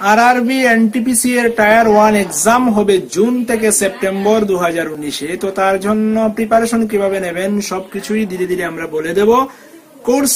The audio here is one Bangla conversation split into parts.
আরআরবি এনটিপিসি এর টায়ার 1 এক্সাম হবে জুন থেকে সেপ্টেম্বর 2019-এ। তো তার জন্য প্রিপারেশন কিভাবে নেবেন সবকিছুই ধীরে ধীরে আমরা বলে দেব। কোর্স,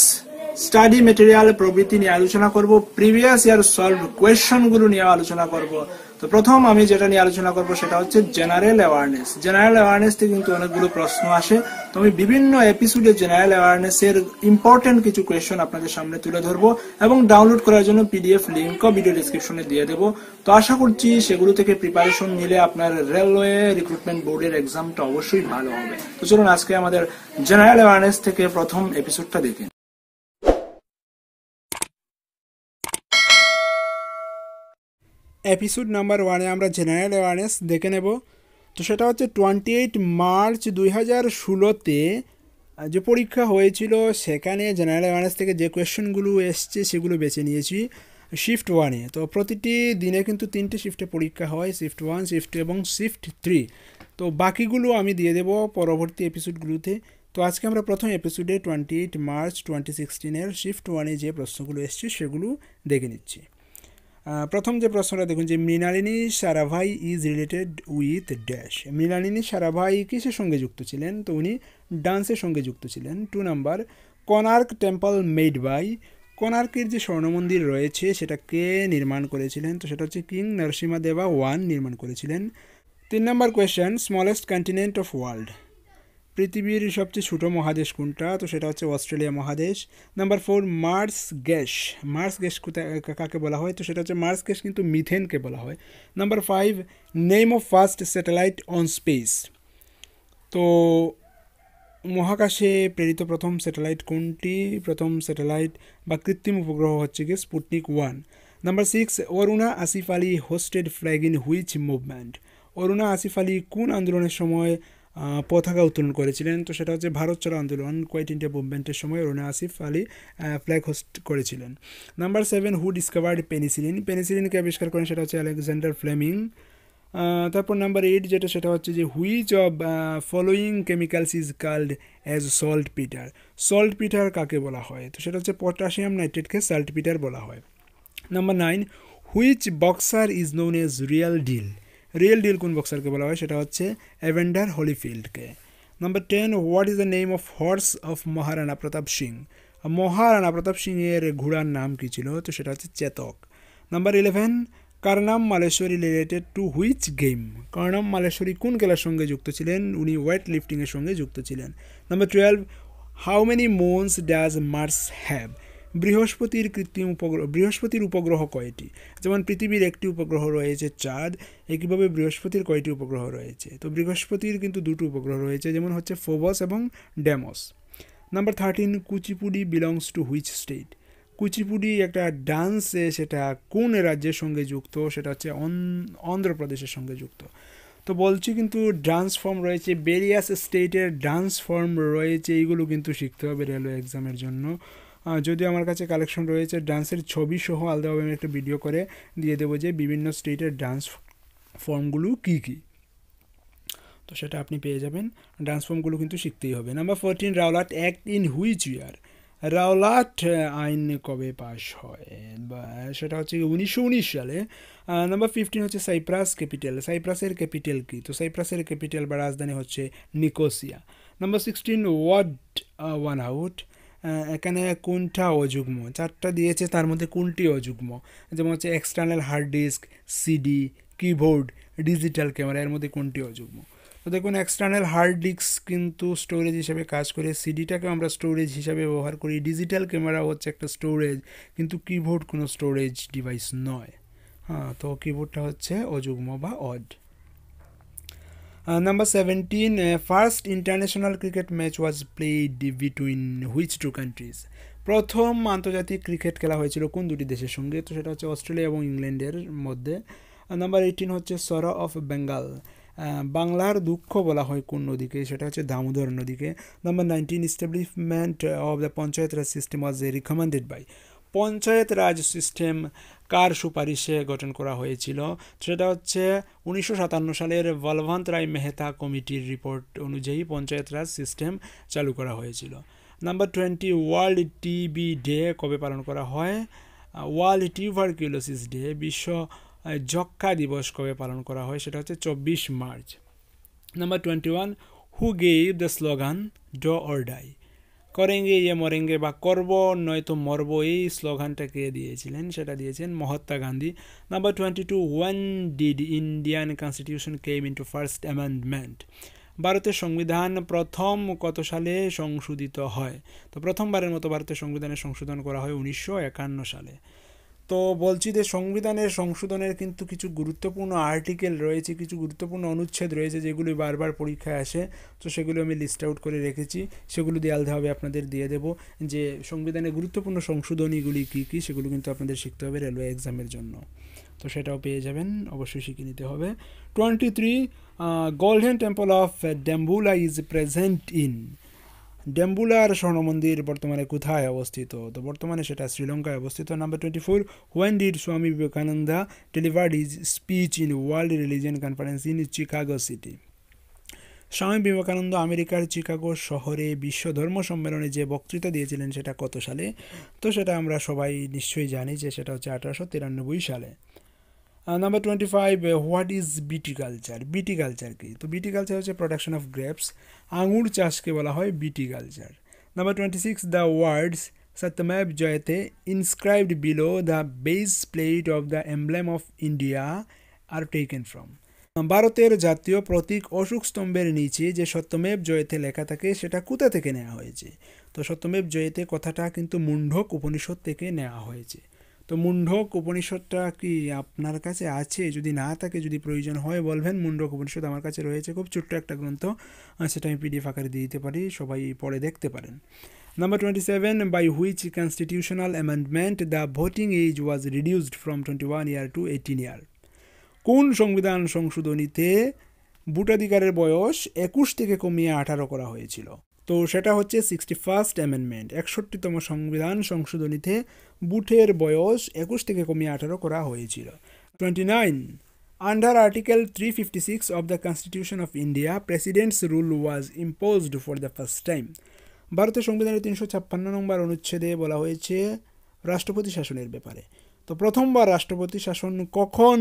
স্টাডি মেটেরিয়াল প্রভৃতি নিয়ে আলোচনা করব, প্রিভিয়াস ইয়ার সলভড কোয়েশ্চন গুলো নিয়ে আলোচনা করব। তো প্রথম আমি যেটা নিয়ে আলোচনা করব সেটা হচ্ছে জেনারেল অ্যাওয়ারনেস। জেনারেল অ্যাওয়ারনেস থেকে কিন্তু অনেকগুলো প্রশ্ন আসে। তো আমি বিভিন্ন এপিসোডে জেনারেল অ্যাওয়ারনেস এর ইম্পর্টেন্ট কিছু কোয়েশ্চন আপনাদের সামনে তুলে ধরবো এবং ডাউনলোড করার জন্য পিডিএফ লিংকও ভিডিও ডেসক্রিপশনে দিয়ে দেবো। তো আশা করছি সেগুলো থেকে প্রিপারেশন নিলে আপনার রেলওয়ে রিক্রুটমেন্ট বোর্ডের এক্সামটা অবশ্যই ভালো হবে। তো চলুন আজকে আমাদের জেনারেল অ্যাওয়ারনেস থেকে প্রথম এপিসোডটা দেখি। এপিসোড নাম্বার 1-এ আমরা জেনারেল অ্যাওয়ারনেস দেখে নেব। তো সেটা হচ্ছে 28 মার্চ 2016-তে যে পরীক্ষা হয়েছিল সেখানে জেনারেল অ্যাওয়ারনেস থেকে যে কোয়েশ্চেনগুলো এসছে সেগুলো বেছে নিয়েছি শিফট 1-এ। তো প্রতিটি দিনে কিন্তু 3টে শিফটে পরীক্ষা হয়, শিফট 1, শিফট 2 এবং শিফট 3। তো বাকিগুলো আমি দিয়ে দেব পরবর্তী এপিসোডগুলোতে। তো আজকে আমরা প্রথম এপিসোডে 28 মার্চ 2016-এর শিফট 1-এ যে প্রশ্নগুলো এসছে সেগুলো দেখে নিচ্ছি। প্রথম যে প্রশ্নটা দেখুন যে Mrinalini Sarabhai is related with dash. Mrinalini Sarabhai কিসের সঙ্গে যুক্ত ছিলেন? তো উনি ডান্সের সঙ্গে যুক্ত ছিলেন। 2 number, Konark temple made by. কোনার্কের যে স্বর্ণ মন্দির রয়েছে সেটা কে নির্মাণ করেছিলেন? তো সেটা হচ্ছে কিং নরসিংহদেবা 1 নির্মাণ করেছিলেন। 3 number question, smallest continent of world. পৃথিবীর সবচেয়ে ছোটো মহাদেশ কোনটা? তো সেটা হচ্ছে অস্ট্রেলিয়া মহাদেশ। Number 4, Mars gas. Mars gas কাকে বলা হয়? তো সেটা হচ্ছে মার্স গ্যাস কিন্তু মিথেনকে বলা হয়। Number 5, name of first satellite on space. তো মহাকাশে প্রেরিত প্রথম স্যাটেলাইট কোনটি? প্রথম স্যাটেলাইট বা কৃত্রিম উপগ্রহ হচ্ছে কি Sputnik 1। Number 6, Aruna Asif Ali hosted flag in which movement. Aruna Asif Ali কোন আন্দোলনের সময় পতাকা উত্তোলন করেছিলেন? তো সেটা হচ্ছে ভারত ছাড়ো আন্দোলন, কোয়েট ইন্ডিয়া মুভমেন্টের সময় অরুণা আসিফ আলী ফ্ল্যাগ হোস্ট করেছিলেন। নাম্বার 7, হু ডিসকভার্ড পেনিসিলিন। পেনিসিলিনকে আবিষ্কার করেন সেটা হচ্ছে আলেকজান্ডার ফ্লেমিং। তারপর নাম্বার 8 যেটা সেটা হচ্ছে যে which of following chemicals is called as saltpetre. Saltpetre কাকে বলা হয়? তো সেটা হচ্ছে পটাশিয়াম নাইট্রেটকে সল্ট পিটার বলা হয়। Number 9, which boxer is known as real deal. Real deal কোন বক্সারকে বলা হয়? সেটা হচ্ছে এভেন্ডার হলিফিল্ডকে। Number 10, what is the name of horse of Maharana Pratap Singh. Maharana Pratap সিংয়ের ঘোড়ার নাম কী ছিল? তো সেটা হচ্ছে Chetak. Number 11, Karnam Malleswari related to which game. Karnam Malleswari কোন খেলার সঙ্গে যুক্ত ছিলেন? উনি ওয়েট লিফটিংয়ের সঙ্গে যুক্ত ছিলেন। Number 12, how many moons does Mars have. বৃহস্পতির উপগ্রহ কয়টি? যেমন পৃথিবীর একটি উপগ্রহ রয়েছে চাঁদ, একইভাবে বৃহস্পতির কয়টি উপগ্রহ রয়েছে? তো বৃহস্পতির কিন্তু 2টি উপগ্রহ রয়েছে, যেমন হচ্ছে ফোবস এবং Deimos. Number 13, Kuchipudi belongs to which state. Kuchipudi একটা ডান্স, সেটা কোন রাজ্যের সঙ্গে যুক্ত? সেটা হচ্ছে অন্ধ্রপ্রদেশের সঙ্গে যুক্ত। তো বলছি কিন্তু ডান্স ফর্ম রয়েছে, ভেরিয়াস স্টেটের ডান্স ফর্ম রয়েছে, এইগুলো কিন্তু শিখতে হবে রেলওয়ে এক্সামের জন্য। যদিও আমার কাছে কালেকশন রয়েছে ডান্সের ছবি সহ, আলাদাভাবে আমি একটা ভিডিও করে দিয়ে দেবো যে বিভিন্ন স্টেটের ডান্স ফর্মগুলো কী কী, তো সেটা আপনি পেয়ে যাবেন। ডান্স ফর্মগুলো কিন্তু শিখতেই হবে। Number 14, Rowlatt act in which year. Rowlatt আইন কবে পাশ হয়? বা সেটা হচ্ছে 1919 সালে। নাম্বার 15 হচ্ছে সাইপ্রাস ক্যাপিটাল। সাইপ্রাসের ক্যাপিটাল কি? তো সাইপ্রাসের ক্যাপিটাল বা রাজধানী হচ্ছে Nicosia. Number 16, what one out. এখানে কোনটা অযুগ্ম? 4টা দিয়েছে, তার মধ্যে কোনটি অযুগ্ম? যেমন হচ্ছে external hard disk, CD, keyboard, digital camera, এর মধ্যে কোনটি অযুগ্ম? তো দেখুন এক্সটার্নাল হার্ড ডিস্ক কিন্তু স্টোরেজ হিসাবে কাজ করে, সিডিটাকে আমরা স্টোরেজ হিসাবে ব্যবহার করি, ডিজিটাল ক্যামেরা হচ্ছে একটা স্টোরেজ, কিন্তু কিবোর্ড কোনো স্টোরেজ ডিভাইস নয়। তো কিবোর্ডটা হচ্ছে অযুগ্ম বা odd. Number 17, first international cricket match was played between which two countries. প্রথম আন্তর্জাতিক ক্রিকেট খেলা হয়েছিল কোন দুটি দেশের সঙ্গে? তো সেটা হচ্ছে অস্ট্রেলিয়া এবং ইংল্যান্ডের মধ্যে। নাম্বার 18 হচ্ছে সরো অফ বেঙ্গল। বাংলার দুঃখ বলা হয় কোন নদীকে? সেটা হচ্ছে দামোদর নদীকে। Number 19, establishment of the panchayat raj system was recommended by. Panchayat raj system কার সুপারিশে গঠন করা হয়েছিল? সেটা হচ্ছে 1957 সালের বলবন্ত রায় মেহতা কমিটির রিপোর্ট অনুযায়ী পঞ্চায়েত রাজ সিস্টেম চালু করা হয়েছিল। নাম্বার 20, ওয়ার্ল্ড টিবি ডে কবে পালন করা হয়? ওয়ার্ল্ড টিউবারকিউলোসিস ডে, বিশ্ব যক্ষ্মা দিবস কবে পালন করা হয়? সেটা হচ্ছে 24 March. Number 21, who gave the slogan do or die? করেঙ্গে ইয়ে মরেঙ্গে বা করব নয়তো মরব, এই স্লোগানটা কে দিয়েছিলেন? সেটা দিয়েছেন Mahatma Gandhi. Number 22, when did Indian constitution came into first amendment? ভারতের সংবিধান প্রথম কত সালে সংশোধিত হয়? তো প্রথমবারের মতো ভারতের সংবিধানের সংশোধন করা হয় 1951 সালে। তো বলছি যে সংবিধানের সংশোধনের কিন্তু কিছু গুরুত্বপূর্ণ আর্টিকেল রয়েছে, কিছু গুরুত্বপূর্ণ অনুচ্ছেদ রয়েছে যেগুলি বারবার পরীক্ষায় আসে। তো সেগুলো আমি লিস্ট আউট করে রেখেছি, সেগুলো দিয়ে আলাদাভাবে আপনাদের দিয়ে দেবো যে সংবিধানের গুরুত্বপূর্ণ সংশোধনীগুলি কী কী, সেগুলো কিন্তু আপনাদের শিখতে হবে রেলওয়ে এক্সামের জন্য। তো সেটাও পেয়ে যাবেন, অবশ্যই শিখে নিতে হবে। 23, golden temple of Dambulla is present in? ড্যাম্বুলার স্বর্ণ মন্দির বর্তমানে কোথায় অবস্থিত? তো বর্তমানে সেটা শ্রীলঙ্কায় অবস্থিত। নাম্বার 24, হোয়েন ডিড স্বামী Vivekananda delivered his speech in world religion conference in Chicago city? Swami Vivekananda আমেরিকার চিকাগো শহরে বিশ্ব ধর্ম সম্মেলনে যে বক্তৃতা দিয়েছিলেন সেটা কত সালে? তো সেটা আমরা সবাই নিশ্চয়ই জানি যে সেটা হচ্ছে 1893 সালে। নাম্বার 25, হোয়াট ইজ বিটি কালচার? বিটি কালচার কি? তো বিটি কালচার হচ্ছে প্রোডাকশন অফ গ্রেপস, আঙুর চাষকে বলা হয় viticulture. Number 26, the words Satyameva Jayate inscribed below the base plate of the emblem of India are taken from? ভারতের জাতীয় প্রতীক অশোক স্তম্ভের নিচে যে সত্যমেব জয়তে লেখা থাকে সেটা কোথা থেকে নেওয়া হয়েছে? তো সত্যমেব জয়তে কথাটা কিন্তু মুন্ডক উপনিষদ থেকে নেওয়া হয়েছে। তো মুন্ডক উপনিষদটা কি আপনার কাছে আছে? যদি না থাকে, যদি প্রয়োজন হয় বলবেন। মুন্ডক উপনিষদ আমার কাছে রয়েছে, খুব ছোট্ট একটা গ্রন্থ, সেটা আমি পিডিএফ আকারে দিয়ে দিতে পারি, সবাই পড়ে দেখতে পারেন। Number 27, by which constitutional amendment the voting age was reduced from 21 year to 18 year? কোন সংবিধান সংশোধনীতে ভোটাধিকারের বয়স 21 থেকে কমিয়ে 18 করা হয়েছিল? তো সেটা হচ্ছে 61st অ্যামেন্ডমেন্ট, 61তম সংবিধান সংশোধনীতে বুথের বয়স 21 থেকে কমিয়ে 18 করা হয়েছিল। 29, under article 356 of the constitution of India presidents rule was imposed for the first time? ভারতের সংবিধানের 356 নম্বর অনুচ্ছেদে বলা হয়েছে রাষ্ট্রপতি শাসনের ব্যাপারে। তো প্রথমবার রাষ্ট্রপতি শাসন কখন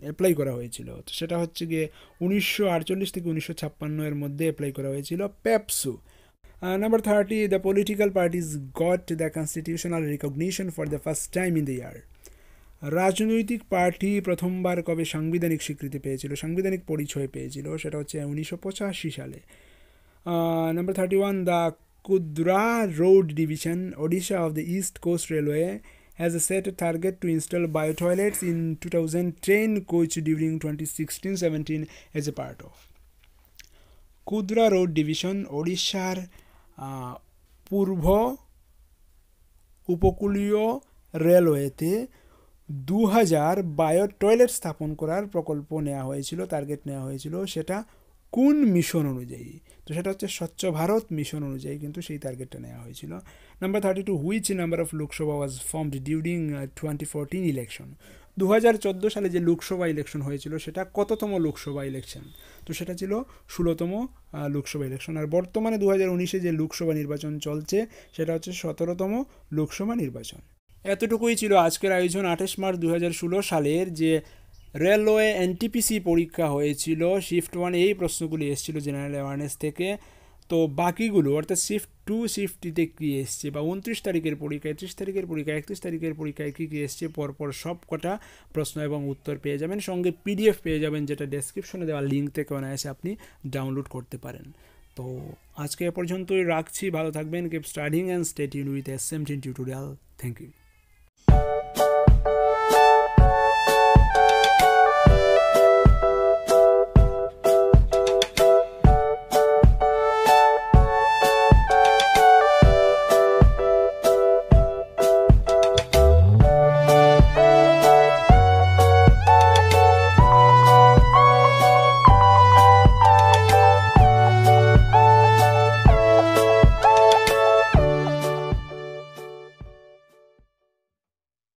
অ্যাপ্লাই করা হয়েছিল? তো সেটা হচ্ছে গিয়ে 1948 থেকে 1956 এর মধ্যে অ্যাপ্লাই করা হয়েছিল, PEPSU. Number 30, the political parties got the constitutional recognition for the first time in the year? রাজনৈতিক পার্টি প্রথমবার কবে সাংবিধানিক স্বীকৃতি পেয়েছিল, সাংবিধানিক পরিচয় পেয়েছিল? সেটা হচ্ছে 1985 সালে। Number 31, the Kudra Road Division, Odisha of the East Coast Railway has set a target to install biotoilets in 2010 coach during 2016-17 as a part of? কুদ্রা রোড ডিভিশন ওড়িশার পূর্ব উপকূলীয় রেলওয়েতে 2000 বায়ো টয়লেট স্থাপন করার প্রকল্প নেওয়া হয়েছিল, টার্গেট নেওয়া হয়েছিল। সেটা কোন মিশন অনুযায়ী? তো সেটা হচ্ছে স্বচ্ছ ভারত মিশন অনুযায়ী কিন্তু সেই টার্গেটটা নেওয়া হয়েছিল। Number 32, which number of Lok Sabha was formed during 2014 election? 2014 সালে যে লোকসভা ইলেকশন হয়েছিল সেটা কততম লোকসভা ইলেকশন? তো সেটা ছিল 16তম লোকসভা ইলেকশন। আর বর্তমানে 2019-এ যে লোকসভা নির্বাচন চলছে সেটা হচ্ছে 17তম লোকসভা নির্বাচন। এতটুকুই ছিল আজকের আয়োজন। 28 মার্চ 2016 সালের যে রেলওয়ে এনটিপিসি পরীক্ষা হয়েছিল শিফট 1, এই প্রশ্নগুলি এসেছিল জেনারেল অ্যাওয়ারনেস থেকে। তো বাকিগুলো অর্থাৎ শিফট 2, শিফট 3-তে কী এসছে, বা 29 তারিখের পরীক্ষা, 30 তারিখের পরীক্ষা, 31 তারিখের পরীক্ষায় কী কী এসছে, পরপর সব কটা প্রশ্ন এবং উত্তর পেয়ে যাবেন। সঙ্গে পিডিএফ পেয়ে যাবেন, যেটা ডেসক্রিপশনে দেওয়া লিঙ্ক থেকে অনায়াসে আপনি ডাউনলোড করতে পারেন। তো আজকে এ পর্যন্তই রাখছি, ভালো থাকবেন, keep studying and stay tuned with SMDN tutorial. Thank you.